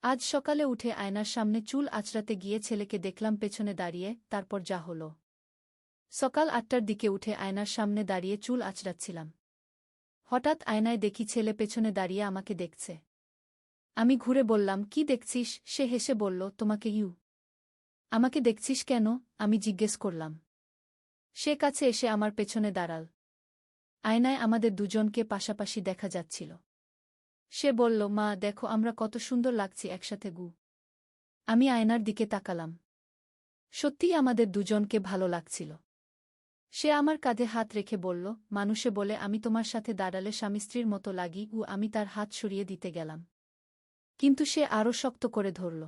আজ সকালে উঠে আয়নার সামনে চুল আঁচড়াতে গিয়ে ছেলেকে দেখলাম পেছনে দাঁড়িয়ে, তারপর যা হল। সকাল ৮টার দিকে উঠে আয়নার সামনে দাঁড়িয়ে চুল আঁচড়াচ্ছিলাম। হঠাৎ আয়নায় দেখি ছেলে পেছনে দাঁড়িয়ে আমাকে দেখছে। আমি ঘুরে বললাম, কি দেখছিস? সে হেসে বলল, তোমাকে। আমাকে দেখছিস কেন? আমি জিজ্ঞেস করলাম। সে কাছে এসে আমার পেছনে দাঁড়াল। আয়নায় আমাদের দুজনকে পাশাপাশি দেখা যাচ্ছিল। সে বলল, মা দেখো আমরা কত সুন্দর লাগছি একসাথে। আমি আয়নার দিকে তাকালাম। সত্যিই আমাদের দুজনকে ভালো লাগছিল। সে আমার কাঁধে হাত রেখে বলল, মানুষে বলে আমি তোমার সাথে দাঁড়ালে স্বামী স্ত্রীর মতো লাগি। আমি তার হাত সরিয়ে দিতে গেলাম, কিন্তু সে আরও শক্ত করে ধরল।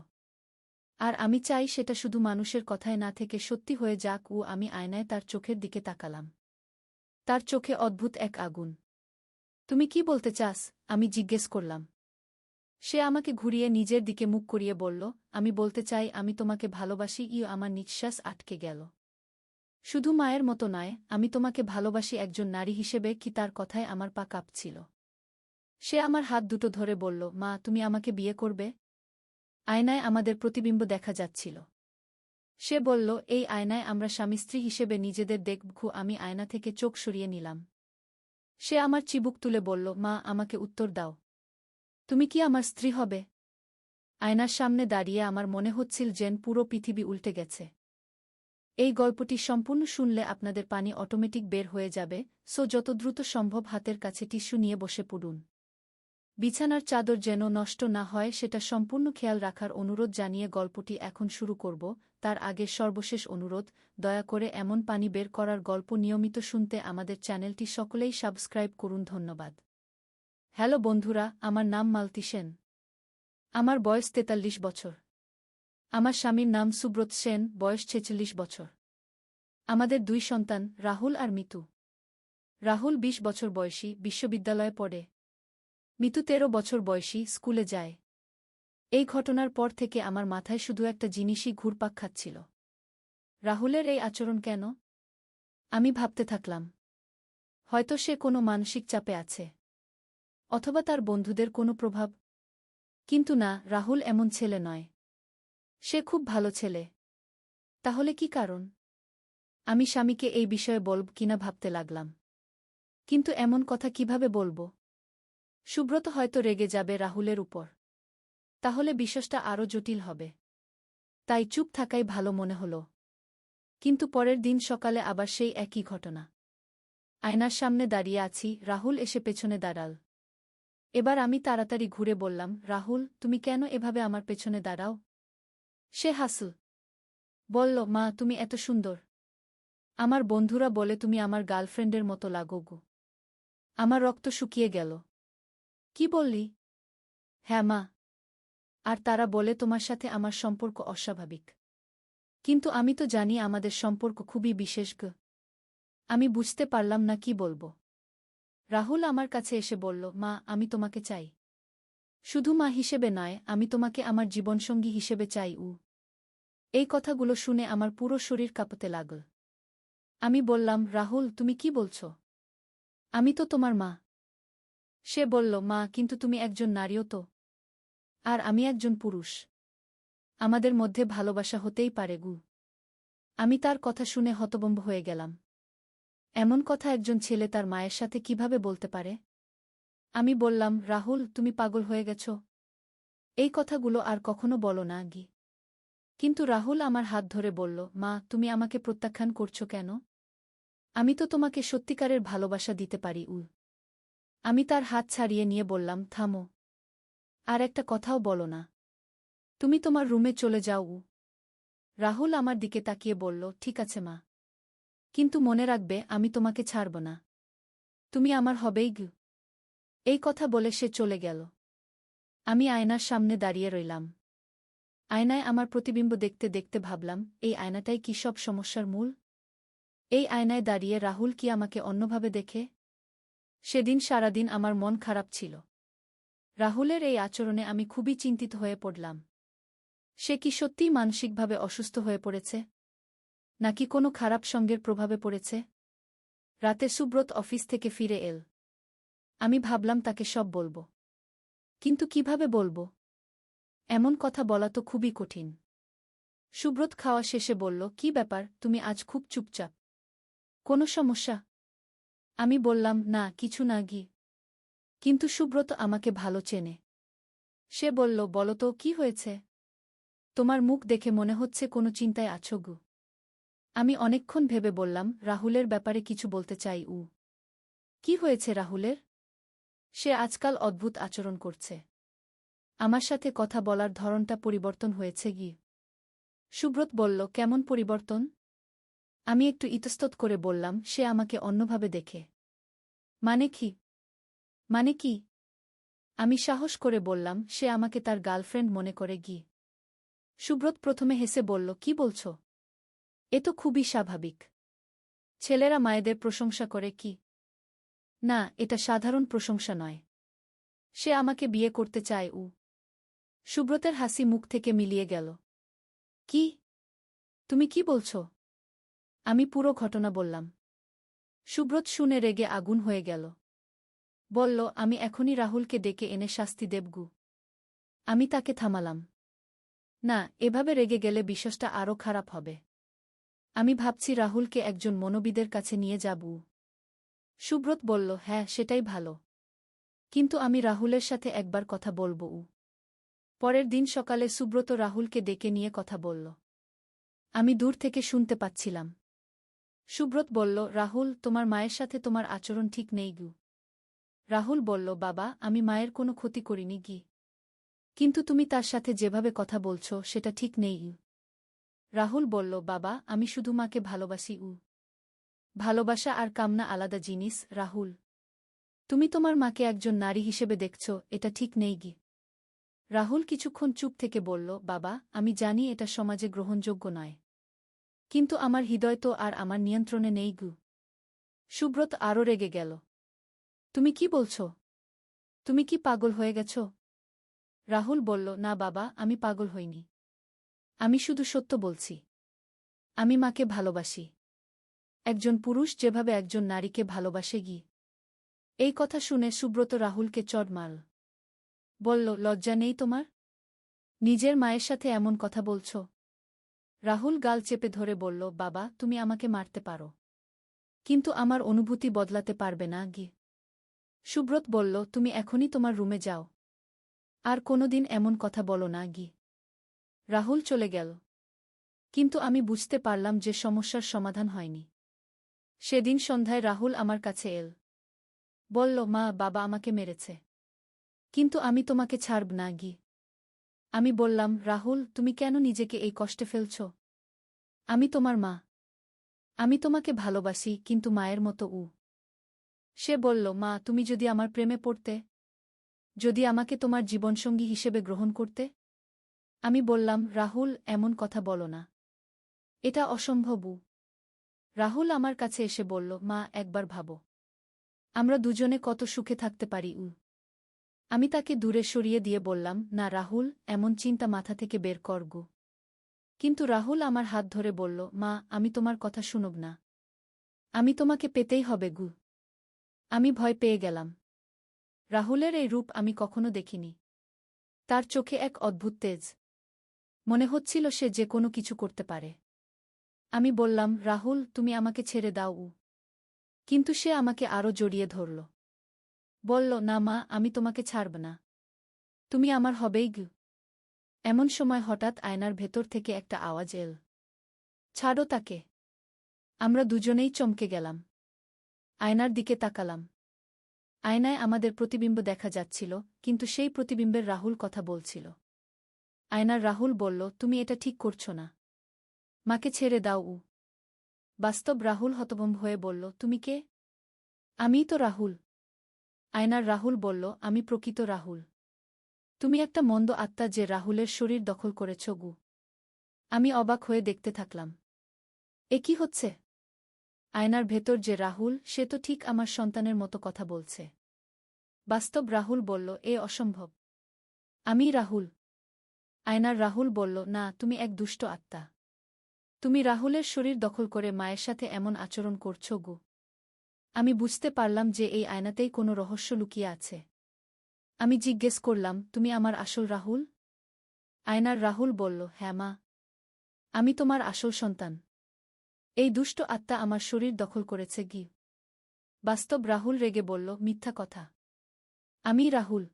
আর আমি চাই সেটা শুধু মানুষের কথায় না থেকে সত্যি হয়ে যাক। আমি আয়নায় তার চোখের দিকে তাকালাম। তার চোখে অদ্ভুত এক আগুন। তুমি কি বলতে চাস? আমি জিজ্ঞেস করলাম। সে আমাকে ঘুরিয়ে নিজের দিকে মুখ করিয়ে বলল, আমি বলতে চাই আমি তোমাকে ভালোবাসি। আমার নিঃশ্বাস আটকে গেল। শুধু মায়ের মতো নয়, আমি তোমাকে ভালোবাসি একজন নারী হিসেবে। কি তার কথায় আমার পা কাঁপছিল। সে আমার হাত দুটো ধরে বলল, মা তুমি আমাকে বিয়ে করবে? আয়নায় আমাদের প্রতিবিম্ব দেখা যাচ্ছিল। সে বলল, এই আয়নায় আমরা স্বামী স্ত্রী হিসেবে নিজেদের দেখব। আমি আয়না থেকে চোখ সরিয়ে নিলাম। সে আমার চিবুক তুলে বলল, মা আমাকে উত্তর দাও। তুমি কি আমার স্ত্রী হবে? আয়নার সামনে দাঁড়িয়ে আমার মনে হচ্ছিল যেন পুরো পৃথিবী উল্টে গেছে। এই গল্পটি সম্পূর্ণ শুনলে আপনাদের পানি অটোমেটিক বের হয়ে যাবে, যত দ্রুত সম্ভব হাতের কাছে টিস্যু নিয়ে বসে পড়ুন। বিছানার চাদর যেন নষ্ট না হয় সেটা সম্পূর্ণ খেয়াল রাখার অনুরোধ জানিয়ে গল্পটি এখন শুরু করব। তার আগে সর্বশেষ অনুরোধ, দয়া করে এমন পানি বের করার গল্প নিয়মিত শুনতে আমাদের চ্যানেলটি সকলেই সাবস্ক্রাইব করুন। ধন্যবাদ। হ্যালো বন্ধুরা, আমার নাম মালতী সেন। আমার বয়স ৪৩ বছর। আমার স্বামীর নাম সুব্রত সেন, বয়স ৪৬ বছর। আমাদের ২ সন্তান, রাহুল আর মিতু। রাহুল ২০ বছর বয়সী, বিশ্ববিদ্যালয়ে পড়ে। মিতু ১৩ বছর বয়সী, স্কুলে যায়। এই ঘটনার পর থেকে আমার মাথায় শুধু একটা জিনিসই ঘুরপাক খাচ্ছিল। রাহুলের এই আচরণ কেন? আমি ভাবতে থাকলাম, হয়তো সে কোনো মানসিক চাপে আছে, অথবা তার বন্ধুদের কোনো প্রভাব। কিন্তু না, রাহুল এমন ছেলে নয়। সে খুব ভালো ছেলে। তাহলে কি কারণ? আমি স্বামীকে এই বিষয়ে বলব কিনা ভাবতে লাগলাম। কিন্তু এমন কথা কিভাবে বলবো? সুব্রত হয়তো রেগে যাবে রাহুলের উপর। তাহলে বিষয়টা আরও জটিল হবে। তাই চুপ থাকাই ভালো মনে হল। কিন্তু পরের দিন সকালে আবার সেই একই ঘটনা। আয়নার সামনে দাঁড়িয়ে আছি, রাহুল এসে পেছনে দাঁড়াল। এবার আমি তাড়াতাড়ি ঘুরে বললাম, রাহুল তুমি কেন এভাবে আমার পেছনে দাঁড়াও? সে হাসল। বলল, মা তুমি এত সুন্দর। আমার বন্ধুরা বলে তুমি আমার গার্লফ্রেন্ডের মতো লাগো। আমার রক্ত শুকিয়ে গেল। কি বললি? হ্যাঁ মা। আর তারা বলে তোমার সাথে আমার সম্পর্ক অস্বাভাবিক। কিন্তু আমি তো জানি আমাদের সম্পর্ক খুবই বিশেষ। আমি বুঝতে পারলাম না কি বলবো। রাহুল আমার কাছে এসে বলল, মা আমি তোমাকে চাই। শুধু মা হিসেবে নয়, আমি তোমাকে আমার জীবনসঙ্গী হিসেবে চাই। এই কথাগুলো শুনে আমার পুরো শরীর কাঁপতে লাগল। আমি বললাম, রাহুল তুমি কি বলছ? আমি তো তোমার মা। সে বলল, মা কিন্তু তুমি একজন নারীও তো। আর আমি একজন পুরুষ। আমাদের মধ্যে ভালোবাসা হতেই পারে। আমি তার কথা শুনে হতভম্ব হয়ে গেলাম। এমন কথা একজন ছেলে তার মায়ের সাথে কিভাবে বলতে পারে? আমি বললাম, রাহুল তুমি পাগল হয়ে গেছ। এই কথাগুলো আর কখনো বলো না। কিন্তু রাহুল আমার হাত ধরে বলল, মা তুমি আমাকে প্রত্যাখ্যান করছো কেন? আমি তো তোমাকে সত্যিকারের ভালোবাসা দিতে পারি। আমি তার হাত ছাড়িয়ে নিয়ে বললাম, থামো। আর একটা কথাও বলো না। তুমি তোমার রুমে চলে যাও। রাহুল আমার দিকে তাকিয়ে বলল, ঠিক আছে মা। কিন্তু মনে রাখবে আমি তোমাকে ছাড়ব না। তুমি আমার হবেই। এই কথা বলে সে চলে গেল। আমি আয়নার সামনে দাঁড়িয়ে রইলাম। আয়নায় আমার প্রতিবিম্ব দেখতে দেখতে ভাবলাম, এই আয়নাটাই কি সব সমস্যার মূল? এই আয়নায় দাঁড়িয়ে রাহুল কি আমাকে অন্যভাবে দেখে? সেদিন সারাদিন আমার মন খারাপ ছিল। রাহুলের এই আচরণে আমি খুবই চিন্তিত হয়ে পড়লাম। সে কি সত্যিই মানসিকভাবে অসুস্থ হয়ে পড়েছে? নাকি কোনো খারাপ সঙ্গের প্রভাবে পড়েছে? রাতে সুব্রত অফিস থেকে ফিরে এল। আমি ভাবলাম তাকে সব বলবো। কিন্তু কিভাবে বলবো? এমন কথা বলা তো খুবই কঠিন। সুব্রত খাওয়া শেষে বলল, কি ব্যাপার, তুমি আজ খুব চুপচাপ? কোনো সমস্যা? আমি বললাম, না কিছু না গি। কিন্তু সুব্রত আমাকে ভালো চেনে। সে বলল, বলো তো কি হয়েছে? তোমার মুখ দেখে মনে হচ্ছে কোনো চিন্তায় আছো গু। আমি অনেকক্ষণ ভেবে বললাম, রাহুলের ব্যাপারে কিছু বলতে চাই। কি হয়েছে রাহুলের? সে আজকাল অদ্ভুত আচরণ করছে। আমার সাথে কথা বলার ধরনটা পরিবর্তন হয়েছে গি। সুব্রত বলল, কেমন পরিবর্তন? আমি একটু ইতস্তত করে বললাম, সে আমাকে অন্যভাবে দেখে। মানে কি? মানে কি? আমি সাহস করে বললাম, সে আমাকে তার গার্লফ্রেন্ড মনে করে গি। সুব্রত প্রথমে হেসে বলল, কি বলছ? এ তো খুবই স্বাভাবিক। ছেলেরা মায়েদের প্রশংসা করে কি? না, এটা সাধারণ প্রশংসা নয়। সে আমাকে বিয়ে করতে চায়। সুব্রতের হাসি মুখ থেকে মিলিয়ে গেল। কি? তুমি কি বলছ? আমি পুরো ঘটনা বললাম। সুব্রত শুনে রেগে আগুন হয়ে গেল। বলল, আমি এখনই রাহুলকে ডেকে এনে শাস্তি দেবগু। আমি তাকে থামালাম। না, এভাবে রেগে গেলে বিষয়টা আরও খারাপ হবে। আমি ভাবছি রাহুলকে একজন মনোবিদের কাছে নিয়ে যাব। সুব্রত বলল, হ্যাঁ সেটাই ভালো। কিন্তু আমি রাহুলের সাথে একবার কথা বলব। পরের দিন সকালে সুব্রত রাহুলকে ডেকে নিয়ে কথা বলল। আমি দূর থেকে শুনতে পাচ্ছিলাম। সুব্রত বলল, রাহুল, তোমার মায়ের সাথে তোমার আচরণ ঠিক নেই গু। রাহুল বলল, বাবা, আমি মায়ের কোনো ক্ষতি করিনি গি। কিন্তু তুমি তার সাথে যেভাবে কথা বলছ সেটা ঠিক নেই। রাহুল বলল, বাবা, আমি শুধু মাকে ভালোবাসি। ভালোবাসা আর কামনা আলাদা জিনিস রাহুল। তুমি তোমার মাকে একজন নারী হিসেবে দেখছ, এটা ঠিক নেই গি। রাহুল কিছুক্ষণ চুপ থেকে বলল, বাবা, আমি জানি এটা সমাজে গ্রহণযোগ্য নয়। কিন্তু আমার হৃদয় তো আর আমার নিয়ন্ত্রণে নেই গু। সুব্রত আরও রেগে গেল। তুমি কি বলছ? তুমি কি পাগল হয়ে গেছ? রাহুল বলল, না বাবা, আমি পাগল হইনি। আমি শুধু সত্য বলছি। আমি মাকে ভালোবাসি। একজন পুরুষ যেভাবে একজন নারীকে ভালোবাসে গি। এই কথা শুনে সুব্রত রাহুলকে চড় মারল। বলল, লজ্জা নেই তোমার? নিজের মায়ের সাথে এমন কথা বলছ? রাহুল গাল চেপে ধরে বলল, বাবা, তুমি আমাকে মারতে পারো। কিন্তু আমার অনুভূতি বদলাতে পারবে না গি। সুব্রত বলল, তুমি এখনই তোমার রুমে যাও। আর কোনোদিন এমন কথা বলো না গি। রাহুল চলে গেল। কিন্তু আমি বুঝতে পারলাম যে সমস্যার সমাধান হয়নি। সেদিন সন্ধ্যায় রাহুল আমার কাছে এল। বলল, মা, বাবা আমাকে মেরেছে। কিন্তু আমি তোমাকে ছাড়ব না গি। আমি বললাম, রাহুল, তুমি কেন নিজেকে এই কষ্টে ফেলছ? আমি তোমার মা। আমি তোমাকে ভালোবাসি, কিন্তু মায়ের মতো। সে বলল, মা, তুমি যদি আমার প্রেমে পড়তে, যদি আমাকে তোমার জীবনসঙ্গী হিসেবে গ্রহণ করতে। আমি বললাম, রাহুল, এমন কথা বলো না। এটা অসম্ভব। রাহুল আমার কাছে এসে বলল, মা, একবার ভাবো। আমরা দুজনে কত সুখে থাকতে পারি। আমি তাকে দূরে সরিয়ে দিয়ে বললাম, না রাহুল, এমন চিন্তা মাথা থেকে বের কর গো। কিন্তু রাহুল আমার হাত ধরে বলল, মা, আমি তোমার কথা শুনব না। আমি তোমাকে পেতেই হবে গু। আমি ভয় পেয়ে গেলাম। রাহুলের এই রূপ আমি কখনো দেখিনি। তার চোখে এক অদ্ভুত তেজ। মনে হচ্ছিল সে যে কোনো কিছু করতে পারে। আমি বললাম, রাহুল, তুমি আমাকে ছেড়ে দাও। কিন্তু সে আমাকে আরও জড়িয়ে ধরল। বলল, না মা, আমি তোমাকে ছাড়ব না। তুমি আমার হবেই গু। এমন সময় হঠাৎ আয়নার ভেতর থেকে একটা আওয়াজ এল। ছাড়ো তাকে। আমরা দুজনেই চমকে গেলাম। আয়নার দিকে তাকালাম। আয়নায় আমাদের প্রতিবিম্ব দেখা যাচ্ছিল, কিন্তু সেই প্রতিবিম্বের রাহুল কথা বলছিল। আয়নার রাহুল বলল, তুমি এটা ঠিক করছো না। মাকে ছেড়ে দাও। বাস্তব রাহুল হতভম্ব হয়ে বলল, তুমি কে? আমিই তো রাহুল। আয়নার রাহুল বলল, আমি প্রকৃত রাহুল। তুমি একটা মন্দ আত্মা যে রাহুলের শরীর দখল করেছ গু। আমি অবাক হয়ে দেখতে থাকলাম। এ কি হচ্ছে? আয়নার ভেতর যে রাহুল, সে তো ঠিক আমার সন্তানের মতো কথা বলছে। বাস্তব রাহুল বলল, এ অসম্ভব। আমি রাহুল। আয়নার রাহুল বলল, না, তুমি এক দুষ্ট আত্মা। তুমি রাহুলের শরীর দখল করে মায়ের সাথে এমন আচরণ করছ গু। আমি বুঝতে পারলাম যে এই আয়নাতেই কোনো রহস্য লুকিয়ে আছে। আমি জিজ্ঞেস করলাম, তুমি আমার আসল রাহুল? আয়নার রাহুল বলল, হ্যাঁ মা, আমি তোমার আসল সন্তান। এই দুষ্ট আত্মা আমার শরীর দখল করেছে গি। বাস্তব রাহুল রেগে বলল, মিথ্যা কথা। আমি রাহুল।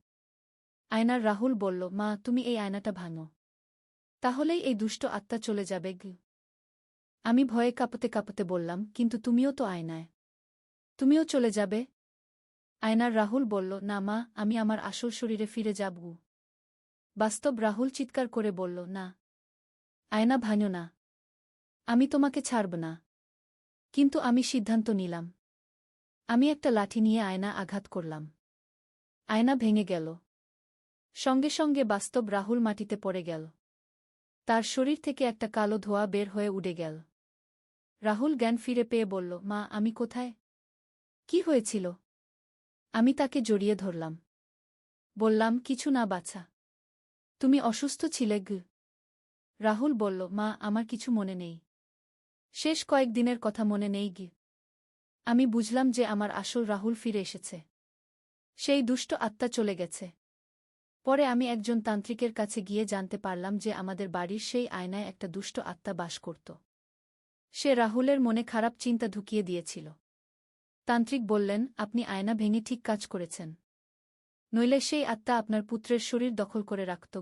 আয়নার রাহুল বলল, মা তুমি এই আয়নাটা ভাঙো, তাহলেই এই দুষ্ট আত্মা চলে যাবে গি। আমি ভয়ে কাঁপতে কাঁপতে বললাম, কিন্তু তুমিও তো আয়নায়, তুমিও চলে যাবে। আয়নার রাহুল বলল, না মা, আমি আমার আসল শরীরে ফিরে যাব। বাস্তব রাহুল চিৎকার করে বলল, না, আয়না ভাঙো না, আমি তোমাকে ছাড়ব না। কিন্তু আমি সিদ্ধান্ত নিলাম। আমি একটা লাঠি নিয়ে আয়না আঘাত করলাম। আয়না ভেঙে গেল। সঙ্গে সঙ্গে বাস্তব রাহুল মাটিতে পড়ে গেল। তার শরীর থেকে একটা কালো ধোঁয়া বের হয়ে উড়ে গেল। রাহুল জ্ঞান ফিরে পেয়ে বলল, মা আমি কোথায়? কি হয়েছিল? আমি তাকে জড়িয়ে ধরলাম। বললাম, কিছু না বাছা, তুমি অসুস্থ ছিলে গ। রাহুল বলল, মা আমার কিছু মনে নেই, শেষ কয়েকদিনের কথা মনে নেই গি। আমি বুঝলাম যে আমার আসল রাহুল ফিরে এসেছে। সেই দুষ্ট আত্মা চলে গেছে। পরে আমি একজন তান্ত্রিকের কাছে গিয়ে জানতে পারলাম যে আমাদের বাড়ির সেই আয়নায় একটা দুষ্ট আত্মা বাস করত। সে রাহুলের মনে খারাপ চিন্তা ঢুকিয়ে দিয়েছিল। তান্ত্রিক বললেন, আপনি আয়না ভেঙে ঠিক কাজ করেছেন, নইলে সেই আত্মা আপনার পুত্রের শরীর দখল করে রাখত।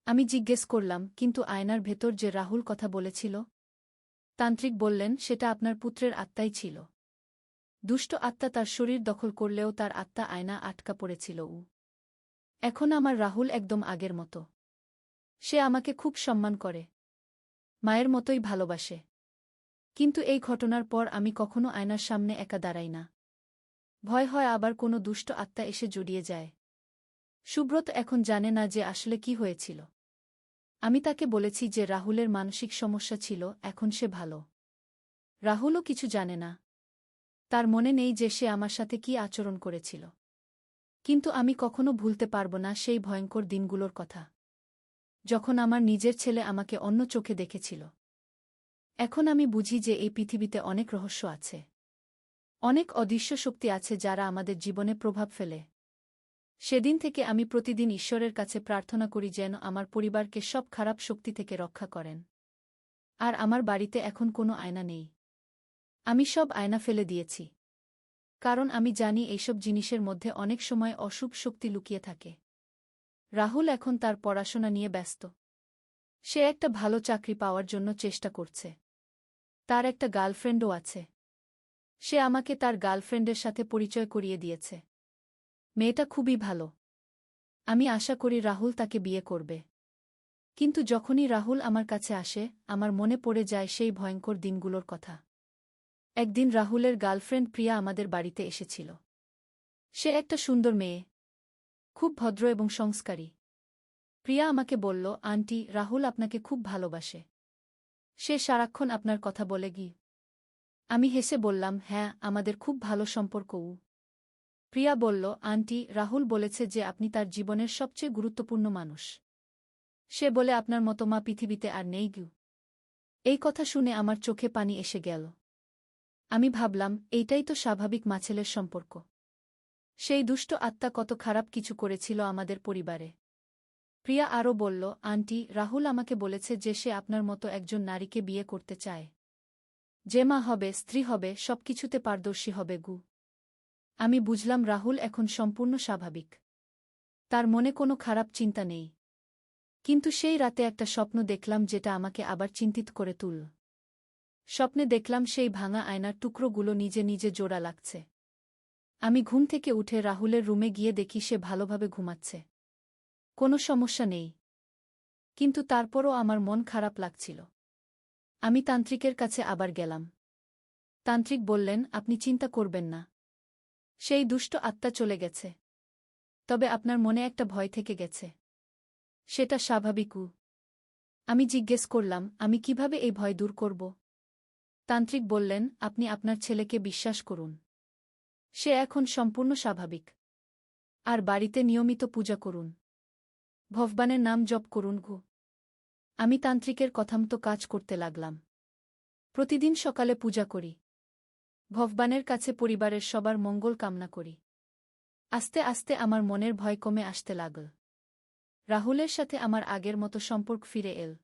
আমি জিজ্ঞেস করলাম, কিন্তু আয়নার ভেতর যে রাহুল কথা বলেছিল? তান্ত্রিক বললেন, সেটা আপনার পুত্রের আত্মাই ছিল। দুষ্ট আত্মা তার শরীর দখল করলেও তার আত্মা আয়না আটকা পড়েছিল। এখন আমার রাহুল একদম আগের মতো। সে আমাকে খুব সম্মান করে, মায়ের মতোই ভালোবাসে। কিন্তু এই ঘটনার পর আমি কখনো আয়নার সামনে একা দাঁড়াই না। ভয় হয় আবার কোনো দুষ্ট আত্মা এসে জড়িয়ে যায়। সুব্রত এখন জানে না যে আসলে কি হয়েছিল। আমি তাকে বলেছি যে রাহুলের মানসিক সমস্যা ছিল, এখন সে ভালো। রাহুলও কিছু জানে না। তার মনে নেই যে সে আমার সাথে কি আচরণ করেছিল। কিন্তু আমি কখনো ভুলতে পারব না সেই ভয়ঙ্কর দিনগুলোর কথা, যখন আমার নিজের ছেলে আমাকে অন্য চোখে দেখেছিল। এখন আমি বুঝি যে এই পৃথিবীতে অনেক রহস্য আছে, অনেক অদৃশ্য শক্তি আছে যারা আমাদের জীবনে প্রভাব ফেলে। সেদিন থেকে আমি প্রতিদিন ঈশ্বরের কাছে প্রার্থনা করি যেন আমার পরিবারকে সব খারাপ শক্তি থেকে রক্ষা করেন। আর আমার বাড়িতে এখন কোনো আয়না নেই। আমি সব আয়না ফেলে দিয়েছি, কারণ আমি জানি এইসব জিনিসের মধ্যে অনেক সময় অশুভ শক্তি লুকিয়ে থাকে। রাহুল এখন তার পড়াশোনা নিয়ে ব্যস্ত। সে একটা ভালো চাকরি পাওয়ার জন্য চেষ্টা করছে। তার একটা গার্লফ্রেন্ডও আছে। সে আমাকে তার গার্লফ্রেন্ডের সাথে পরিচয় করিয়ে দিয়েছে। মেয়েটা খুবই ভালো। আমি আশা করি রাহুল তাকে বিয়ে করবে। কিন্তু যখনই রাহুল আমার কাছে আসে, আমার মনে পড়ে যায় সেই ভয়ঙ্কর দিনগুলোর কথা। একদিন রাহুলের গার্লফ্রেন্ড প্রিয়া আমাদের বাড়িতে এসেছিল। সে একটা সুন্দর মেয়ে, খুব ভদ্র এবং সংস্কারী। প্রিয়া আমাকে বলল, আন্টি, রাহুল আপনাকে খুব ভালোবাসে। সে সারাক্ষণ আপনার কথা বলে গি। আমি হেসে বললাম, হ্যাঁ, আমাদের খুব ভালো সম্পর্ক। প্রিয়া বলল, আন্টি, রাহুল বলেছে যে আপনি তার জীবনের সবচেয়ে গুরুত্বপূর্ণ মানুষ। সে বলে আপনার মতো মা পৃথিবীতে আর নেই গু। এই কথা শুনে আমার চোখে পানি এসে গেল। আমি ভাবলাম, এইটাই তো স্বাভাবিক মাছেলের সম্পর্ক। সেই দুষ্ট আত্মা কত খারাপ কিছু করেছিল আমাদের পরিবারে। প্রিয়া আরও বলল, আন্টি, রাহুল আমাকে বলেছে যে সে আপনার মতো একজন নারীকে বিয়ে করতে চায়, যে মা হবে, স্ত্রী হবে, সবকিছুতে পারদর্শী হবে গু। আমি বুঝলাম রাহুল এখন সম্পূর্ণ স্বাভাবিক। তার মনে কোনো খারাপ চিন্তা নেই। কিন্তু সেই রাতে একটা স্বপ্ন দেখলাম যেটা আমাকে আবার চিন্তিত করে তুলল। স্বপ্নে দেখলাম সেই ভাঙা আয়নার টুকরোগুলো নিজে নিজে জোড়া লাগছে। আমি ঘুম থেকে উঠে রাহুলের রুমে গিয়ে দেখি সে ভালোভাবে ঘুমাচ্ছে। কোনো সমস্যা নেই। কিন্তু তারপরও আমার মন খারাপ লাগছিল। আমি তান্ত্রিকের কাছে আবার গেলাম। তান্ত্রিক বললেন, আপনি চিন্তা করবেন না, সেই দুষ্ট আত্মা চলে গেছে। তবে আপনার মনে একটা ভয় থেকে গেছে। সেটা স্বাভাবিক। আমি জিজ্ঞেস করলাম, আমি কিভাবে এই ভয় দূর করব? তান্ত্রিক বললেন, আপনি আপনার ছেলেকে বিশ্বাস করুন। সে এখন সম্পূর্ণ স্বাভাবিক। আর বাড়িতে নিয়মিত পূজা করুন। ভগবানের নাম জপ করুন গু। আমি তান্ত্রিকের কথামতো কাজ করতে লাগলাম। প্রতিদিন সকালে পূজা করি। ভগবানের কাছে পরিবারের সবার মঙ্গল কামনা করি। আস্তে আস্তে আমার মনের ভয় কমে আসতে লাগল। রাহুলের সাথে আমার আগের মতো সম্পর্ক ফিরে এল।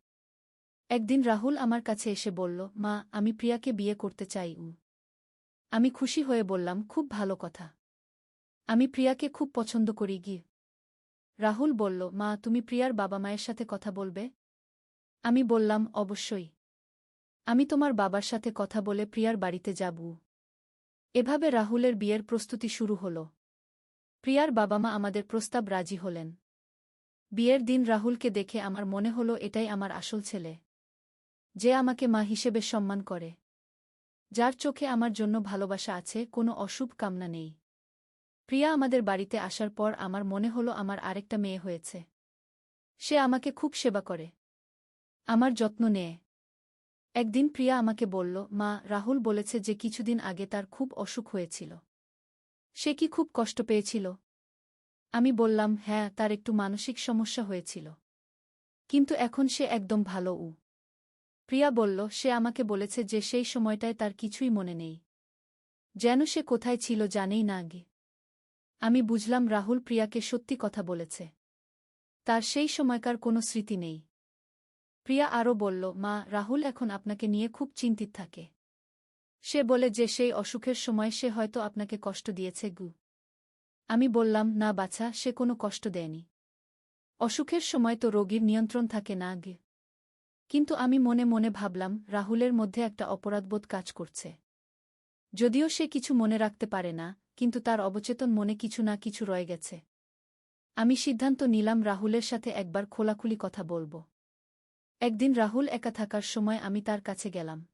একদিন রাহুল আমার কাছে এসে বলল, মা, আমি প্রিয়াকে বিয়ে করতে চাই। আমি খুশি হয়ে বললাম, খুব ভালো কথা। আমি প্রিয়াকে খুব পছন্দ করি। রাহুল বলল, মা, তুমি প্রিয়ার বাবা মায়ের সাথে কথা বলবে? আমি বললাম, অবশ্যই। আমি তোমার বাবার সাথে কথা বলে প্রিয়ার বাড়িতে যাব। এভাবে রাহুলের বিয়ের প্রস্তুতি শুরু হল। প্রিয়ার বাবা মা আমাদের প্রস্তাব রাজি হলেন। বিয়ের দিন রাহুলকে দেখে আমার মনে হল এটাই আমার আসল ছেলে, যে আমাকে মা হিসেবে সম্মান করে, যার চোখে আমার জন্য ভালোবাসা আছে, কোনো অশুভ কামনা নেই। প্রিয়া আমাদের বাড়িতে আসার পর আমার মনে হল আমার আরেকটা মেয়ে হয়েছে। সে আমাকে খুব সেবা করে, আমার যত্ন নেয়। একদিন প্রিয়া আমাকে বলল, মা, রাহুল বলেছে যে কিছুদিন আগে তার খুব অসুখ হয়েছিল। সে কি খুব কষ্ট পেয়েছিল? আমি বললাম, হ্যাঁ, তার একটু মানসিক সমস্যা হয়েছিল, কিন্তু এখন সে একদম ভালো। প্রিয়া বলল, সে আমাকে বলেছে যে সেই সময়টায় তার কিছুই মনে নেই, যেন সে কোথায় ছিল জানেই না। আমি বুঝলাম রাহুল প্রিয়াকে সত্যি কথা বলেছে, তার সেই সময়কার কোনো স্মৃতি নেই। প্রিয়া আরও বলল, মা, রাহুল এখন আপনাকে নিয়ে খুব চিন্তিত থাকে। সে বলে যে সেই অসুখের সময় সে হয়তো আপনাকে কষ্ট দিয়েছে। আমি বললাম, না বাছা, সে কোনো কষ্ট দেয়নি। অসুখের সময় তো রোগীর নিয়ন্ত্রণ থাকে না। কিন্তু আমি মনে মনে ভাবলাম, রাহুলের মধ্যে একটা অপরাধবোধ কাজ করছে। যদিও সে কিছু মনে রাখতে পারে না, কিন্তু তার অবচেতন মনে কিছু না কিছু রয়ে গেছে। আমি সিদ্ধান্ত নিলাম রাহুলের সাথে একবার খোলাখুলি কথা বলবো। একদিন রাহুল একা থাকার সময় আমি তার কাছে গেলাম।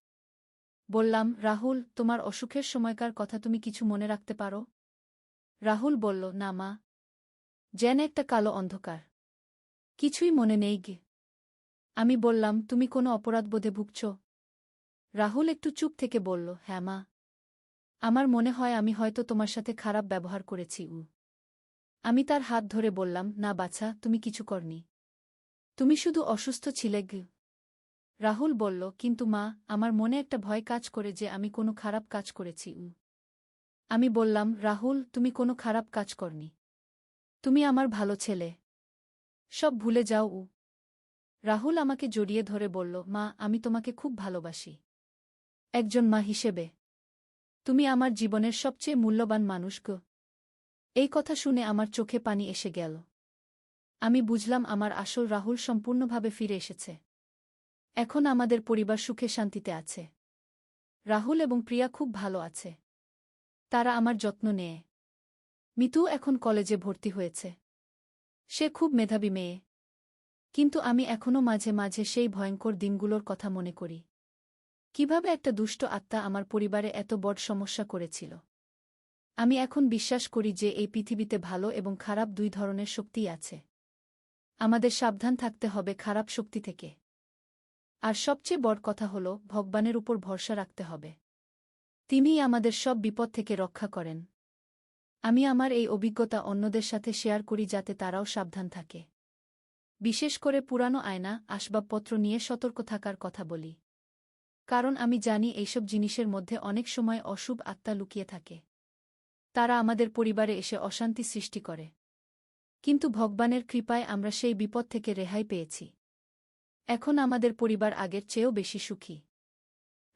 বললাম, রাহুল, তোমার অসুখের সময়কার কথা তুমি কিছু মনে রাখতে পারো? রাহুল বলল, না মা, যেন একটা কালো অন্ধকার, কিছুই মনে নেই। আমি বললাম, তুমি কোনো অপরাধবোধে ভুগছ? রাহুল একটু চুপ থেকে বলল, হ্যাঁ মা, আমার মনে হয় আমি হয়তো তোমার সাথে খারাপ ব্যবহার করেছি। আমি তার হাত ধরে বললাম, না বাছা, তুমি কিছু করনি, তুমি শুধু অসুস্থ ছিলে। রাহুল বলল, কিন্তু মা, আমার মনে একটা ভয় কাজ করে যে আমি কোনো খারাপ কাজ করেছি। আমি বললাম, রাহুল, তুমি কোনো খারাপ কাজ করনি, তুমি আমার ভালো ছেলে, সব ভুলে যাও। রাহুল আমাকে জড়িয়ে ধরে বলল, মা, আমি তোমাকে খুব ভালোবাসি, একজন মা হিসেবে তুমি আমার জীবনের সবচেয়ে মূল্যবান মানুষ। এই কথা শুনে আমার চোখে পানি এসে গেল। আমি বুঝলাম আমার আসল রাহুল সম্পূর্ণভাবে ফিরে এসেছে। এখন আমাদের পরিবার সুখে শান্তিতে আছে। রাহুল এবং প্রিয়া খুব ভালো আছে, তারা আমার যত্ন নেয়। মিতু এখন কলেজে ভর্তি হয়েছে, সে খুব মেধাবী মেয়ে। কিন্তু আমি এখনও মাঝে মাঝে সেই ভয়ঙ্কর দিনগুলোর কথা মনে করি, কিভাবে একটা দুষ্ট আত্মা আমার পরিবারে এত বড় সমস্যা করেছিল। আমি এখন বিশ্বাস করি যে এই পৃথিবীতে ভালো এবং খারাপ দুই ধরনের শক্তিই আছে। আমাদের সাবধান থাকতে হবে খারাপ শক্তি থেকে। আর সবচেয়ে বড় কথা হল, ভগবানের উপর ভরসা রাখতে হবে। তিনিই আমাদের সব বিপদ থেকে রক্ষা করেন। আমি আমার এই অভিজ্ঞতা অন্যদের সাথে শেয়ার করি যাতে তারাও সাবধান থাকে। বিশেষ করে পুরানো আয়না, আসবাবপত্র নিয়ে সতর্ক থাকার কথা বলি। কারণ আমি জানি এইসব জিনিসের মধ্যে অনেক সময় অশুভ আত্মা লুকিয়ে থাকে। তারা আমাদের পরিবারে এসে অশান্তি সৃষ্টি করে। কিন্তু ভগবানের কৃপায় আমরা সেই বিপদ থেকে রেহাই পেয়েছি। এখন আমাদের পরিবার আগের চেয়েও বেশি সুখী।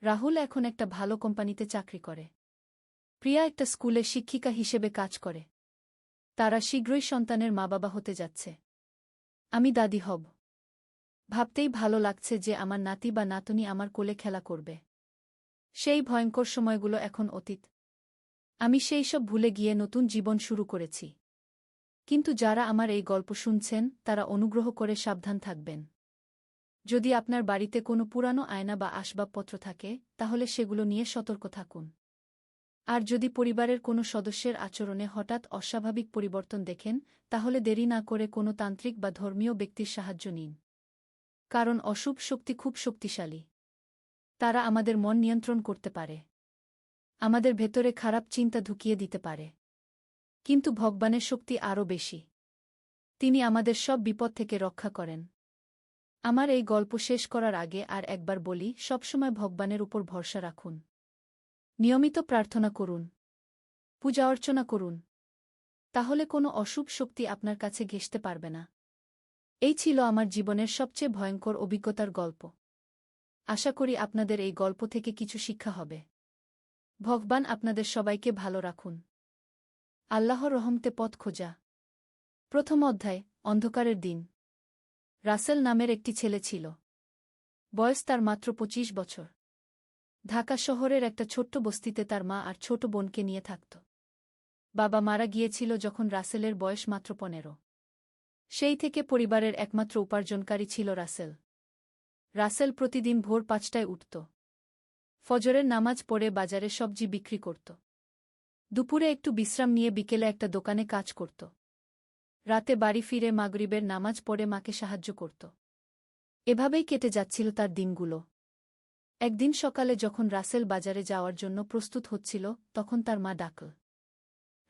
রাহুল এখন একটা ভালো কোম্পানিতে চাকরি করে। প্রিয়া একটা স্কুলে শিক্ষিকা হিসেবে কাজ করে। তারা শীঘ্রই সন্তানের মা-বাবা হতে যাচ্ছে। আমি দাদি হব। ভাবতেই ভালো লাগছে যে আমার নাতি বা নাতনি আমার কোলে খেলা করবে। সেই ভয়ঙ্কর সময়গুলো এখন অতীত। আমি সেই সব ভুলে গিয়ে নতুন জীবন শুরু করেছি। কিন্তু যারা আমার এই গল্প শুনছেন, তারা অনুগ্রহ করে সাবধান থাকবেন। যদি আপনার বাড়িতে কোনো পুরানো আয়না বা আসবাবপত্র থাকে, তাহলে সেগুলো নিয়ে সতর্ক থাকুন। আর যদি পরিবারের কোনো সদস্যের আচরণে হঠাৎ অস্বাভাবিক পরিবর্তন দেখেন, তাহলে দেরি না করে কোনো তান্ত্রিক বা ধর্মীয় ব্যক্তির সাহায্য নিন। কারণ অশুভ শক্তি খুব শক্তিশালী। তারা আমাদের মন নিয়ন্ত্রণ করতে পারে, আমাদের ভেতরে খারাপ চিন্তা ঢুকিয়ে দিতে পারে। কিন্তু ভগবানের শক্তি আরও বেশি। তিনি আমাদের সব বিপদ থেকে রক্ষা করেন। আমার এই গল্প শেষ করার আগে আর একবার বলি, সবসময় ভগবানের উপর ভরসা রাখুন। নিয়মিত প্রার্থনা করুন, পূজা অর্চনা করুন। তাহলে কোনো অশুভ শক্তি আপনার কাছে ঘেঁষতে পারবে না। এই ছিল আমার জীবনের সবচেয়ে ভয়ঙ্কর অভিজ্ঞতার গল্প। আশা করি আপনাদের এই গল্প থেকে কিছু শিক্ষা হবে। ভগবান আপনাদের সবাইকে ভালো রাখুন। আল্লাহর রহমতে পথ খোঁজা। প্রথম অধ্যায়, অন্ধকারের দিন। রাসেল নামের একটি ছেলে ছিল। বয়স তার মাত্র ২৫ বছর। ঢাকা শহরের একটা ছোট্ট বস্তিতে তার মা আর ছোট বোনকে নিয়ে থাকত। বাবা মারা গিয়েছিল যখন রাসেলের বয়স মাত্র ১৫। সেই থেকে পরিবারের একমাত্র উপার্জনকারী ছিল রাসেল। রাসেল প্রতিদিন ভোর ৫টায় উঠত। ফজরের নামাজ পড়ে বাজারে সবজি বিক্রি করত। দুপুরে একটু বিশ্রাম নিয়ে বিকেলে একটা দোকানে কাজ করত। রাতে বাড়ি ফিরে মাগরিবের নামাজ পড়ে মাকে সাহায্য করত। এভাবেই কেটে যাচ্ছিল তার দিনগুলো। একদিন সকালে যখন রাসেল বাজারে যাওয়ার জন্য প্রস্তুত হচ্ছিল, তখন তার মা ডাকল,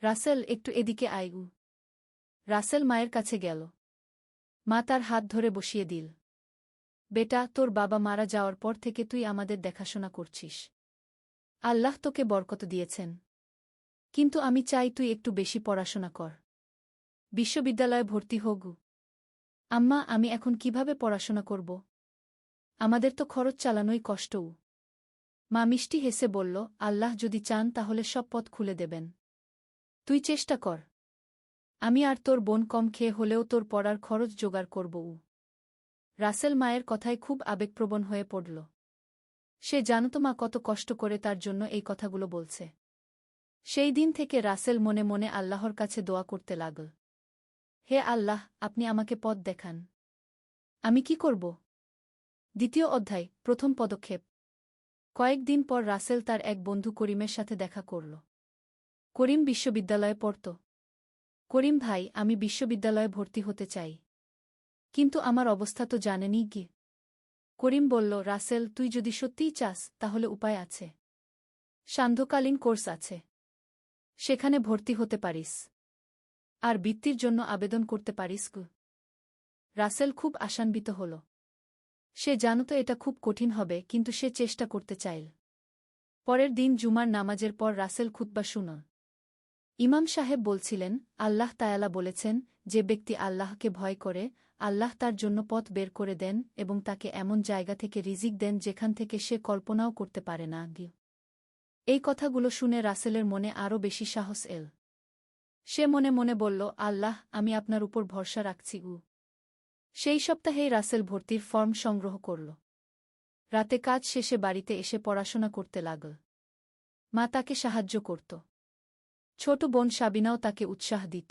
রাসেল, একটু এদিকে আয়। রাসেল মায়ের কাছে গেল। মা তার হাত ধরে বসিয়ে দিল। বেটা, তোর বাবা মারা যাওয়ার পর থেকে তুই আমাদের দেখাশোনা করছিস। আল্লাহ তোকে বরকত দিয়েছেন। কিন্তু আমি চাই তুই একটু বেশি পড়াশোনা কর। বিশ্ববিদ্যালয়ে ভর্তি হোগু। আম্মা, আমি এখন কিভাবে পড়াশোনা করব? আমাদের তো খরচ চালানোই কষ্টও। মা মিষ্টি হেসে বলল, আল্লাহ যদি চান তাহলে সব পথ খুলে দেবেন। তুই চেষ্টা কর। আমি আর তোর বোন কম খেয়ে হলেও তোর পড়ার খরচ জোগাড় করব। রাসেল মায়ের কথায় খুব আবেগপ্রবণ হয়ে পড়ল। সে জানত মা কত কষ্ট করে তার জন্য এই কথাগুলো বলছে। সেই দিন থেকে রাসেল মনে মনে আল্লাহর কাছে দোয়া করতে লাগল। হে আল্লাহ, আপনি আমাকে পথ দেখান। আমি কি করব? দ্বিতীয় অধ্যায়, প্রথম পদক্ষেপ। কয়েকদিন পর রাসেল তার এক বন্ধু করিমের সাথে দেখা করল। করিম বিশ্ববিদ্যালয়ে পড়ত। করিম ভাই, আমি বিশ্ববিদ্যালয়ে ভর্তি হতে চাই। কিন্তু আমার অবস্থা তো জানেনই কি। করিম বলল, রাসেল, তুই যদি সত্যিই চাস তাহলে উপায় আছে। সান্ধ্যকালীন কোর্স আছে। সেখানে ভর্তি হতে পারিস। আর বৃত্তির জন্য আবেদন করতে পারিস। রাসেল খুব আশান্বিত হল। সে জানত এটা খুব কঠিন হবে, কিন্তু সে চেষ্টা করতে চাইল। পরের দিন জুমার নামাজের পর রাসেল খুতবা শুনল। ইমাম সাহেব বলছিলেন, আল্লাহ তায়ালা বলেছেন, যে ব্যক্তি আল্লাহকে ভয় করে, আল্লাহ তার জন্য পথ বের করে দেন এবং তাকে এমন জায়গা থেকে রিজিক দেন যেখান থেকে সে কল্পনাও করতে পারে না। এই কথাগুলো শুনে রাসেলের মনে আরও বেশি সাহস এল। সে মনে মনে বলল, আল্লাহ, আমি আপনার উপর ভরসা রাখছি। সেই সপ্তাহেই রাসেল ভর্তির ফর্ম সংগ্রহ করল। রাতে কাজ শেষে বাড়িতে এসে পড়াশোনা করতে লাগল। মা তাকে সাহায্য করত। ছোট বোন সাবিনাও তাকে উৎসাহ দিত।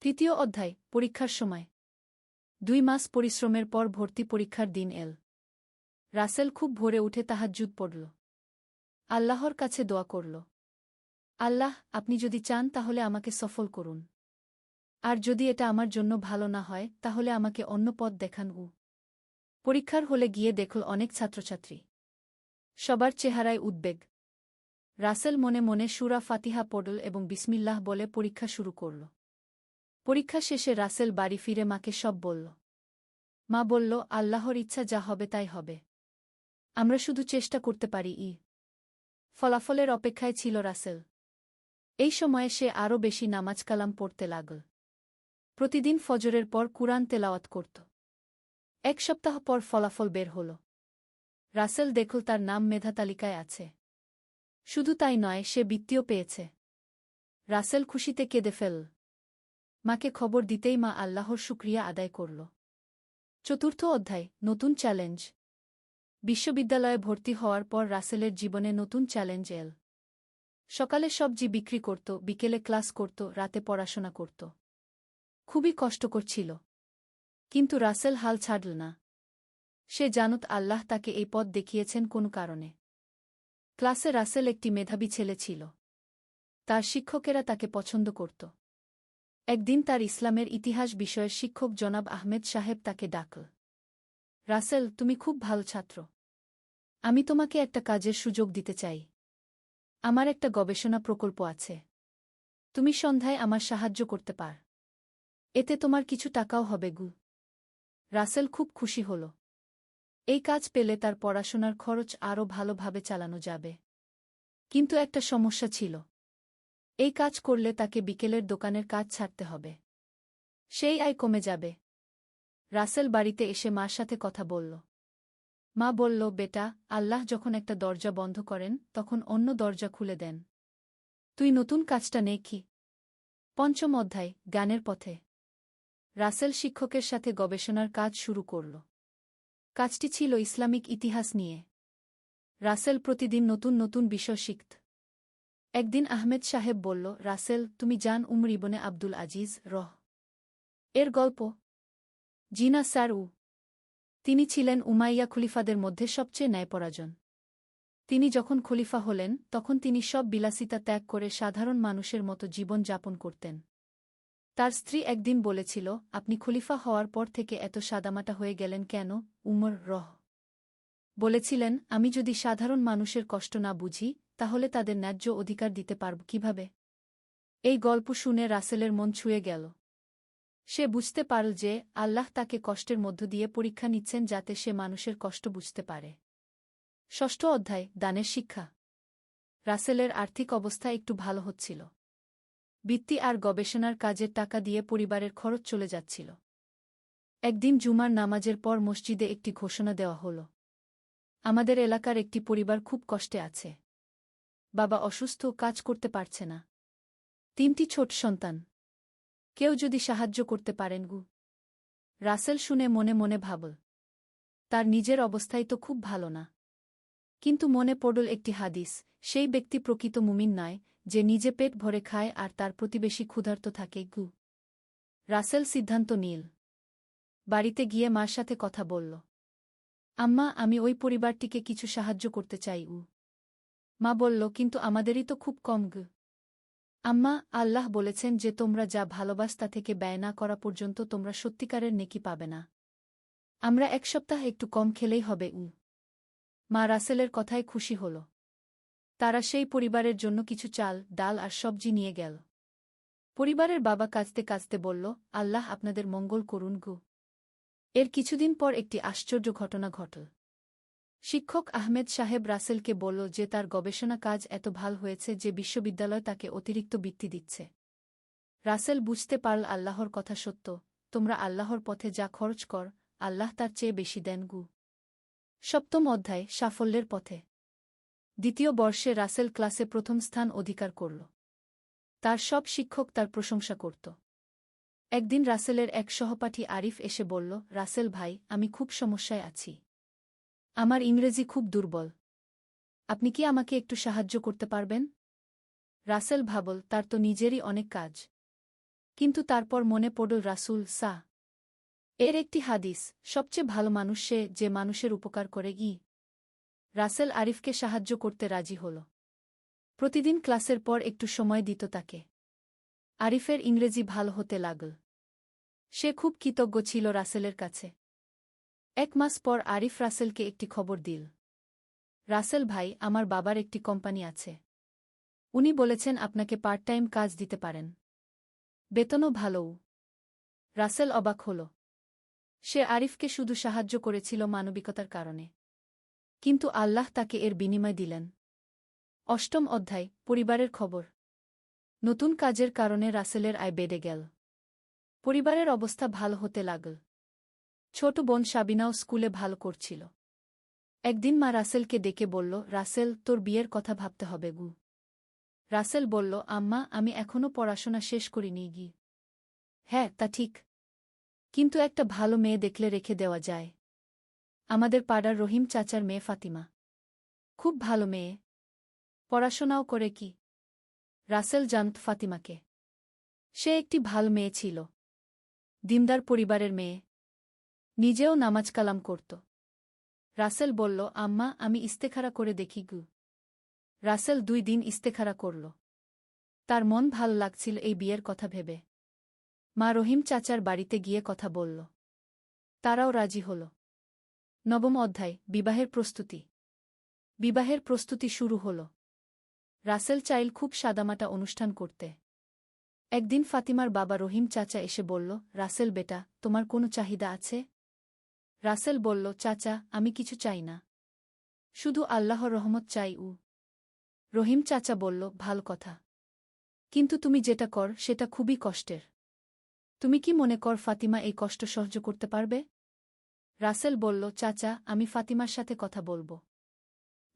তৃতীয় অধ্যায়, পরীক্ষার সময়। ২ মাস পরিশ্রমের পর ভর্তি পরীক্ষার দিন এল। রাসেল খুব ভোরে উঠে তাহাজ্জুদ পড়ল। আল্লাহর কাছে দোয়া করল, আল্লাহ, আপনি যদি চান তাহলে আমাকে সফল করুন। আর যদি এটা আমার জন্য ভালো না হয় তাহলে আমাকে অন্য পথ দেখান। পরীক্ষার হলে গিয়ে দেখল অনেক ছাত্রছাত্রী। সবার চেহারায় উদ্বেগ। রাসেল মনে মনে সূরা ফাতিহা পড়ল এবং বিসমিল্লাহ বলে পরীক্ষা শুরু করল। পরীক্ষা শেষে রাসেল বাড়ি ফিরে মাকে সব বলল। মা বলল, আল্লাহর ইচ্ছা যা হবে তাই হবে। আমরা শুধু চেষ্টা করতে পারি। ফলাফলের অপেক্ষায় ছিল রাসেল। এই সময়ে সে আরও বেশি নামাজ কালাম পড়তে লাগল। প্রতিদিন ফজরের পর কুরআন তেলাওয়াত করত। ১ সপ্তাহ পর ফলাফল বের হল। রাসেল দেখল তার নাম মেধা তালিকায় আছে। শুধু তাই নয়, সে বৃত্তিও পেয়েছে। রাসেল খুশিতে কেঁদে ফেলল। মাকে খবর দিতেই মা আল্লাহর শুকরিয়া আদায় করল। চতুর্থ অধ্যায়, নতুন চ্যালেঞ্জ। বিশ্ববিদ্যালয়ে ভর্তি হওয়ার পর রাসেলের জীবনে নতুন চ্যালেঞ্জ এল। সকালে সবজি বিক্রি করত, বিকেলে ক্লাস করত, রাতে পড়াশোনা করত। খুবই কষ্টকর ছিল। কিন্তু রাসেল হাল ছাড়ল না। সে জানত আল্লাহ তাকে এই পথ দেখিয়েছেন কোনো কারণে। ক্লাসে রাসেল একটি মেধাবী ছেলে ছিল। তার শিক্ষকেরা তাকে পছন্দ করত। একদিন তার ইসলামের ইতিহাস বিষয়ের শিক্ষক জনাব আহমেদ সাহেব তাকে ডাকল। রাসেল, তুমি খুব ভালো ছাত্র। আমি তোমাকে একটা কাজের সুযোগ দিতে চাই। আমার একটা গবেষণা প্রকল্প আছে। তুমি সন্ধ্যায় আমার সাহায্য করতে পার। এতে তোমার কিছু টাকাও হবে। রাসেল খুব খুশি হল। এই কাজ পেলে তার পড়াশোনার খরচ আরও ভালোভাবে চালানো যাবে। কিন্তু একটা সমস্যা ছিল। এই কাজ করলে তাকে বিকেলের দোকানের কাজ ছাড়তে হবে। সেই আয় কমে যাবে। রাসেল বাড়িতে এসে মার সাথে কথা বলল। মা বলল, বেটা, আল্লাহ যখন একটা দরজা বন্ধ করেন তখন অন্য দরজা খুলে দেন। তুই নতুন কাজটা নে কি? পঞ্চম অধ্যায়, জ্ঞানের পথে। রাসেল শিক্ষকের সাথে গবেষণার কাজ শুরু করল। কাজটি ছিল ইসলামিক ইতিহাস নিয়ে। রাসেল প্রতিদিন নতুন নতুন বিষয় শিখত। একদিন আহমেদ সাহেব বলল, রাসেল, তুমি জান উমর ইবনে আব্দুল আজিজ এর গল্প? জি না স্যার। তিনি ছিলেন উমাইয়া খলিফাদের মধ্যে সবচেয়ে ন্যায়পরায়ণ। তিনি যখন খলিফা হলেন তখন তিনি সব বিলাসিতা ত্যাগ করে সাধারণ মানুষের মতো জীবন যাপন করতেন। তার স্ত্রী একদিন বলেছিল, আপনি খলিফা হওয়ার পর থেকে এত সাদামাটা হয়ে গেলেন কেন? উমর বলেছিলেন, আমি যদি সাধারণ মানুষের কষ্ট না বুঝি তাহলে তাদের ন্যায্য অধিকার দিতে পারব কিভাবে? এই গল্প শুনে রাসেলের মন ছুঁয়ে গেল। সে বুঝতে পারল যে আল্লাহ তাকে কষ্টের মধ্য দিয়ে পরীক্ষা নিচ্ছেন যাতে সে মানুষের কষ্ট বুঝতে পারে। ষষ্ঠ অধ্যায়, দানের শিক্ষা। রাসেলের আর্থিক অবস্থা একটু ভালো হচ্ছিল। বৃত্তি আর গবেষণার কাজের টাকা দিয়ে পরিবারের খরচ চলে যাচ্ছিল। একদিন জুমার নামাজের পর মসজিদে একটি ঘোষণা দেওয়া হল। আমাদের এলাকার একটি পরিবার খুব কষ্টে আছে। বাবা অসুস্থ, কাজ করতে পারছে না। 3টি ছোট সন্তান। কেউ যদি সাহায্য করতে পারেন গু। রাসেল শুনে মনে মনে ভাবল, তার নিজের অবস্থাই তো খুব ভালো না। কিন্তু মনে পড়ল একটি হাদিস, সেই ব্যক্তি প্রকৃত মুমিন নয় যে নিজে পেট ভরে খায় আর তার প্রতিবেশী ক্ষুধার্ত থাকে গু। রাসেল সিদ্ধান্ত নিল। বাড়িতে গিয়ে মার সাথে কথা বলল। আম্মা, আমি ওই পরিবারটিকে কিছু সাহায্য করতে চাই। মা বলল, কিন্তু আমাদেরই তো খুব কম গু। আম্মা, আল্লাহ বলেছেন যে তোমরা যা ভালোবাস তা থেকে ব্যয় না করা পর্যন্ত তোমরা সত্যিকারের নেকি পাবে না। আমরা 1 সপ্তাহ একটু কম খেলেই হবে। মা রাসেলের কথায় খুশি হল। তারা সেই পরিবারের জন্য কিছু চাল, ডাল আর সবজি নিয়ে গেল। পরিবারের বাবা কাঁদতে কাঁদতে বলল, আল্লাহ আপনাদের মঙ্গল করুন গু। এর কিছুদিন পর একটি আশ্চর্য ঘটনা ঘটল। শিক্ষক আহমেদ সাহেব রাসেলকে বলল যে তার গবেষণা কাজ এত ভাল হয়েছে যে বিশ্ববিদ্যালয় তাকে অতিরিক্ত বৃত্তি দিচ্ছে। রাসেল বুঝতে পারল আল্লাহর কথা সত্য, তোমরা আল্লাহর পথে যা খরচ কর, আল্লাহ তার চেয়ে বেশি দেন গু। সপ্তম অধ্যায়, সাফল্যের পথে। দ্বিতীয় বর্ষে রাসেল ক্লাসে প্রথম স্থান অধিকার করল। তার সব শিক্ষক তার প্রশংসা করত। একদিন রাসেলের এক সহপাঠী আরিফ এসে বলল, রাসেল ভাই, আমি খুব সমস্যায় আছি। আমার ইংরেজি খুব দুর্বল। আপনি কি আমাকে একটু সাহায্য করতে পারবেন? রাসেল ভাবল, তার তো নিজেরই অনেক কাজ। কিন্তু তারপর মনে পড়ল রাসূল এর একটি হাদিস, সবচেয়ে ভালো মানুষ সে যে মানুষের উপকার করে। রাসেল আরিফকে সাহায্য করতে রাজি হল। প্রতিদিন ক্লাসের পর একটু সময় দিত তাকে। আরিফের ইংরেজি ভালো হতে লাগল। সে খুব কৃতজ্ঞ ছিল রাসেলের কাছে। 1 মাস পর আরিফ রাসেলকে একটি খবর দিল। রাসেল ভাই, আমার বাবার একটি কোম্পানি আছে। উনি বলেছেন আপনাকে পার্ট টাইম কাজ দিতে পারেন। বেতনও ভালোও। রাসেল অবাক হল। সে আরিফকে শুধু সাহায্য করেছিল মানবিকতার কারণে। কিন্তু আল্লাহ তাকে এর বিনিময় দিলেন। অষ্টম অধ্যায়, পরিবারের খবর। নতুন কাজের কারণে রাসেলের আয় বেড়ে গেল। পরিবারের অবস্থা ভালো হতে লাগল। ছোট বোন সাবিনাও স্কুলে ভালো করছিল। একদিন মা রাসেলকে ডেকে বলল, রাসেল, তোর বিয়ের কথা ভাবতে হবে গু। রাসেল বলল, আম্মা, আমি এখনও পড়াশোনা শেষ করিনি গি। হ্যাঁ, তা ঠিক। কিন্তু একটা ভালো মেয়ে দেখলে রেখে দেওয়া যায়। আমাদের পাড়ার রহিম চাচার মেয়ে ফাতিমা খুব ভালো মেয়ে। পড়াশোনাও করে কি। রাসেল জানত ফাতিমাকে। সে একটি ভালো মেয়ে ছিল। দিনদার পরিবারের মেয়ে। নিজেও নামাজ কালাম করত। রাসেল বলল, আম্মা, আমি ইস্তেখারা করে দেখি গু। রাসেল 2 দিন ইস্তেখারা করল। তার মন ভালো লাগছিল এই বিয়ের কথা ভেবে। মা রহিম চাচার বাড়িতে গিয়ে কথা বলল। তারাও রাজি হল। নবম অধ্যায়, বিবাহের প্রস্তুতি। বিবাহের প্রস্তুতি শুরু হল। রাসেল চাইল খুব সাদামাটা অনুষ্ঠান করতে। একদিন ফাতিমার বাবা রহিম চাচা এসে বলল, রাসেল বেটা, তোমার কোনো চাহিদা আছে? রাসেল বলল, চাচা, আমি কিছু চাই না। শুধু আল্লাহর রহমত চাই। রহিম চাচা বলল, ভাল কথা। কিন্তু তুমি যেটা কর সেটা খুবই কষ্টের। তুমি কি মনে কর ফাতিমা এই কষ্ট সহ্য করতে পারবে? রাসেল বলল, চাচা, আমি ফাতিমার সাথে কথা বলবো।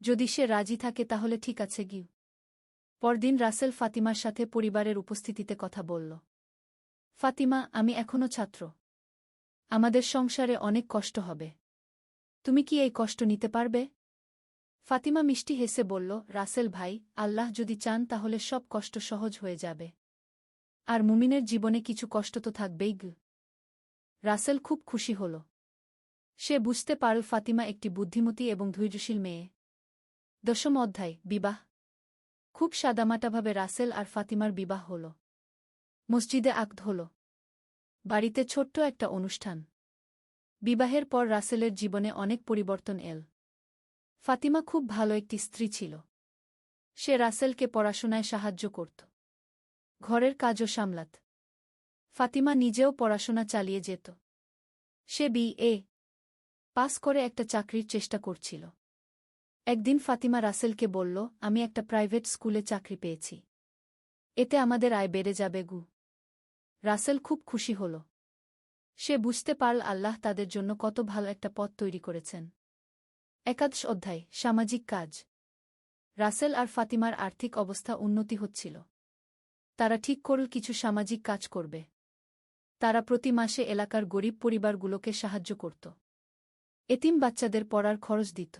যদি সে রাজি থাকে তাহলে ঠিক আছে গিয়ে। পরদিন রাসেল ফাতিমার সাথে পরিবারের উপস্থিতিতে কথা বলল। ফাতিমা, আমি এখনো ছাত্র। আমাদের সংসারে অনেক কষ্ট হবে। তুমি কি এই কষ্ট নিতে পারবে? ফাতিমা মিষ্টি হেসে বলল, রাসেল ভাই, আল্লাহ যদি চান তাহলে সব কষ্ট সহজ হয়ে যাবে। আর মুমিনের জীবনে কিছু কষ্ট তো থাকবেই গ। রাসেল খুব খুশি হল। সে বুঝতে পারল ফাতিমা একটি বুদ্ধিমতী এবং ধৈর্যশীল মেয়ে। 10ম অধ্যায়, বিবাহ। খুব সাদামাটাভাবে রাসেল আর ফাতিমার বিবাহ হল। মসজিদে আকদ হল। বাড়িতে ছোট্ট একটা অনুষ্ঠান। বিবাহের পর রাসেলের জীবনে অনেক পরিবর্তন এল। ফাতিমা খুব ভালো একটি স্ত্রী ছিল। সে রাসেলকে পড়াশোনায় সাহায্য করত। ঘরের কাজও সামলাত। ফাতিমা নিজেও পড়াশোনা চালিয়ে যেত। সে BA পাস করে একটা চাকরির চেষ্টা করছিল। একদিন ফাতিমা রাসেলকে বলল, আমি একটা প্রাইভেট স্কুলে চাকরি পেয়েছি। এতে আমাদের আয় বেড়ে যাবে গু। রাসেল খুব খুশি হল। সে বুঝতে পারল আল্লাহ তাদের জন্য কত ভালো একটা পথ তৈরি করেছেন। 11 অধ্যায়, সামাজিক কাজ। রাসেল আর ফাতিমার আর্থিক অবস্থা উন্নতি হচ্ছিল। তারা ঠিক করল কিছু সামাজিক কাজ করবে। তারা প্রতি মাসে এলাকার গরিব পরিবারগুলোকে সাহায্য করত। এতিম বাচ্চাদের পড়ার খরচ দিত।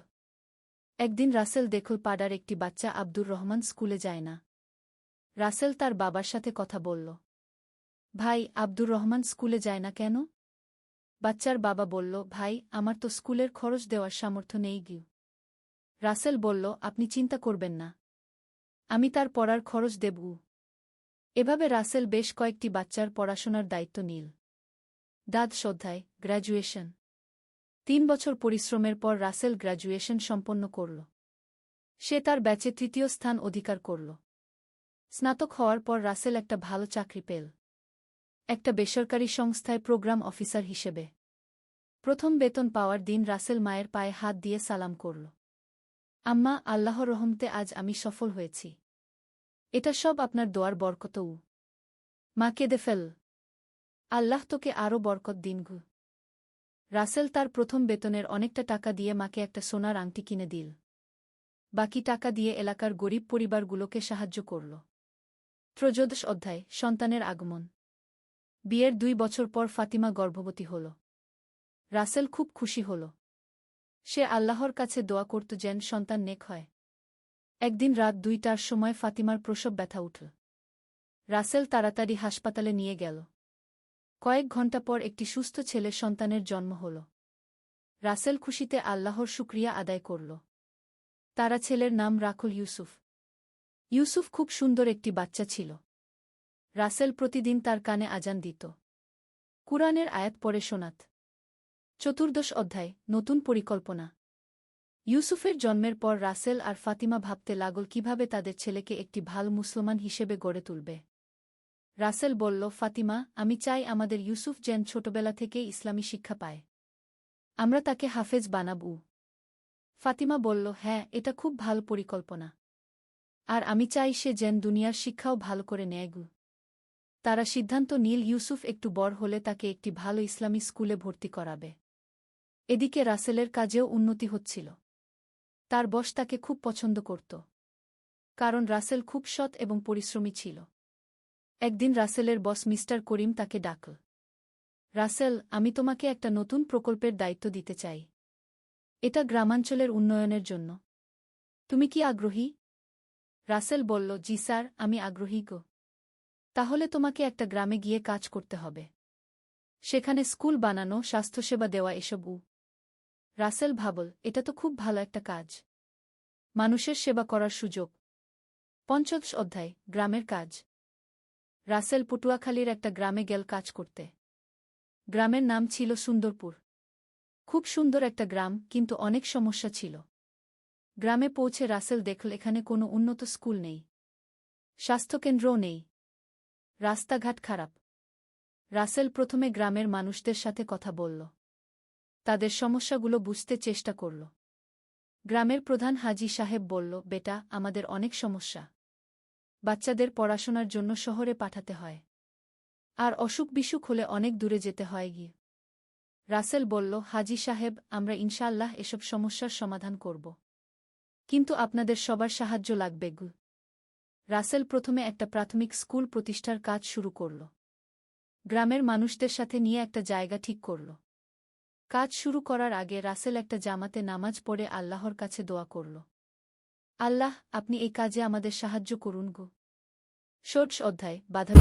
একদিন রাসেল দেখল পাড়ার একটি বাচ্চা আব্দুর রহমান স্কুলে যায় না। রাসেল তার বাবার সাথে কথা বলল। ভাই, আব্দুর রহমান স্কুলে যায় না কেন? বাচ্চার বাবা বলল, ভাই, আমার তো স্কুলের খরচ দেওয়ার সামর্থ্য নেই গিয়ে। রাসেল বলল, আপনি চিন্তা করবেন না। আমি তার পড়ার খরচ দেব। এভাবে রাসেল বেশ কয়েকটি বাচ্চার পড়াশোনার দায়িত্ব নিল। 12 অধ্যায়, গ্র্যাজুয়েশন। 3 বছর পরিশ্রমের পর রাসেল গ্র্যাজুয়েশন সম্পন্ন করল। সে তার ব্যাচে 3য় স্থান অধিকার করল। স্নাতক হওয়ার পর রাসেল একটা ভালো চাকরি পেল। একটা বেসরকারি সংস্থায় প্রোগ্রাম অফিসার হিসেবে। প্রথম বেতন পাওয়ার দিন রাসেল মায়ের পায়ে হাত দিয়ে সালাম করল। আম্মা, আল্লাহর রহমতে আজ আমি সফল হয়েছি। এটা সব আপনার দোয়ার বরকতও। মা কেঁদে ফেল। আল্লাহ তোকে আরও বরকত দিন গু। রাসেল তার প্রথম বেতনের অনেকটা টাকা দিয়ে মাকে একটা সোনার আংটি কিনে দিল। বাকি টাকা দিয়ে এলাকার গরিব পরিবারগুলোকে সাহায্য করল। 13 অধ্যায়, সন্তানের আগমন। বিয়ের 2 বছর পর ফাতিমা গর্ভবতী হল। রাসেল খুব খুশি হল। সে আল্লাহর কাছে দোয়া করত যেন সন্তান নেক হয়। একদিন রাত 2টার সময় ফাতিমার প্রসব ব্যথা উঠল। রাসেল তাড়াতাড়ি হাসপাতালে নিয়ে গেল। কয়েক ঘণ্টা পর একটি সুস্থ ছেলে সন্তানের জন্ম হল। রাসেল খুশিতে আল্লাহর শুকরিয়া আদায় করল। তারা ছেলের নাম রাখল ইউসুফ। ইউসুফ খুব সুন্দর একটি বাচ্চা ছিল। রাসেল প্রতিদিন তার কানে আজান দিত। কুরআনের আয়াত পড়ে শোনাত। 14 অধ্যায়, নতুন পরিকল্পনা। ইউসুফের জন্মের পর রাসেল আর ফাতিমা ভাবতে লাগল কিভাবে তাদের ছেলেকে একটি ভালো মুসলমান হিসেবে গড়ে তুলবে। রাসেল বলল, ফাতিমা, আমি চাই আমাদের ইউসুফ যেন ছোটবেলা থেকেই ইসলামী শিক্ষা পায়। আমরা তাকে হাফেজ বানাবো। ফাতিমা বলল, হ্যাঁ, এটা খুব ভালো পরিকল্পনা। আর আমি চাই সে যেন দুনিয়ার শিক্ষাও ভালো করে নেয় গু। তারা সিদ্ধান্ত নিল ইউসুফ একটু বড় হলে তাকে একটি ভালো ইসলামী স্কুলে ভর্তি করাবে। এদিকে রাসেলের কাজেও উন্নতি হচ্ছিল। তার বস তাকে খুব পছন্দ করত। কারণ রাসেল খুব সৎ এবং পরিশ্রমী ছিল। একদিন রাসেলের বস মিস্টার করিম তাকে ডাকল। রাসেল, আমি তোমাকে একটা নতুন প্রকল্পের দায়িত্ব দিতে চাই। এটা গ্রামাঞ্চলের উন্নয়নের জন্য। তুমি কি আগ্রহী? রাসেল বলল, জি স্যার, আমি আগ্রহী গো। তাহলে তোমাকে একটা গ্রামে গিয়ে কাজ করতে হবে। সেখানে স্কুল বানানো, স্বাস্থ্যসেবা দেওয়া এসব। রাসেল ভাবল, এটা তো খুব ভালো একটা কাজ। মানুষের সেবা করার সুযোগ। 5 অধ্যায়, গ্রামের কাজ। রাসেল পটুয়াখালীর একটা গ্রামে গেল কাজ করতে। গ্রামের নাম ছিল সুন্দরপুর। খুব সুন্দর একটা গ্রাম, কিন্তু অনেক সমস্যা ছিল। গ্রামে পৌঁছে রাসেল দেখল এখানে কোনো উন্নত স্কুল নেই। স্বাস্থ্যকেন্দ্রও নেই। রাস্তাঘাট খারাপ। রাসেল প্রথমে গ্রামের মানুষদের সাথে কথা বলল। তাদের সমস্যাগুলো বুঝতে চেষ্টা করল। গ্রামের প্রধান হাজী সাহেব বলল, বেটা, আমাদের অনেক সমস্যা। বাচ্চাদের পড়াশোনার জন্য শহরে পাঠাতে হয়। আর অসুখ বিসুখ হলে অনেক দূরে যেতে হয় গিয়ে। রাসেল বলল, হাজি সাহেব, আমরা ইনশাআল্লাহ এসব সমস্যার সমাধান করব। কিন্তু আপনাদের সবার সাহায্য লাগবে গু। রাসেল প্রথমে একটা প্রাথমিক স্কুল প্রতিষ্ঠার কাজ শুরু করল। গ্রামের মানুষদের সাথে নিয়ে একটা জায়গা ঠিক করল। কাজ শুরু করার আগে রাসেল একটা জামাতে নামাজ পড়ে আল্লাহর কাছে দোয়া করল, আল্লাহ, আপনি এই কাজে আমাদের সাহায্য করুন গো। ষোড়শ অধ্যায়, বাধা।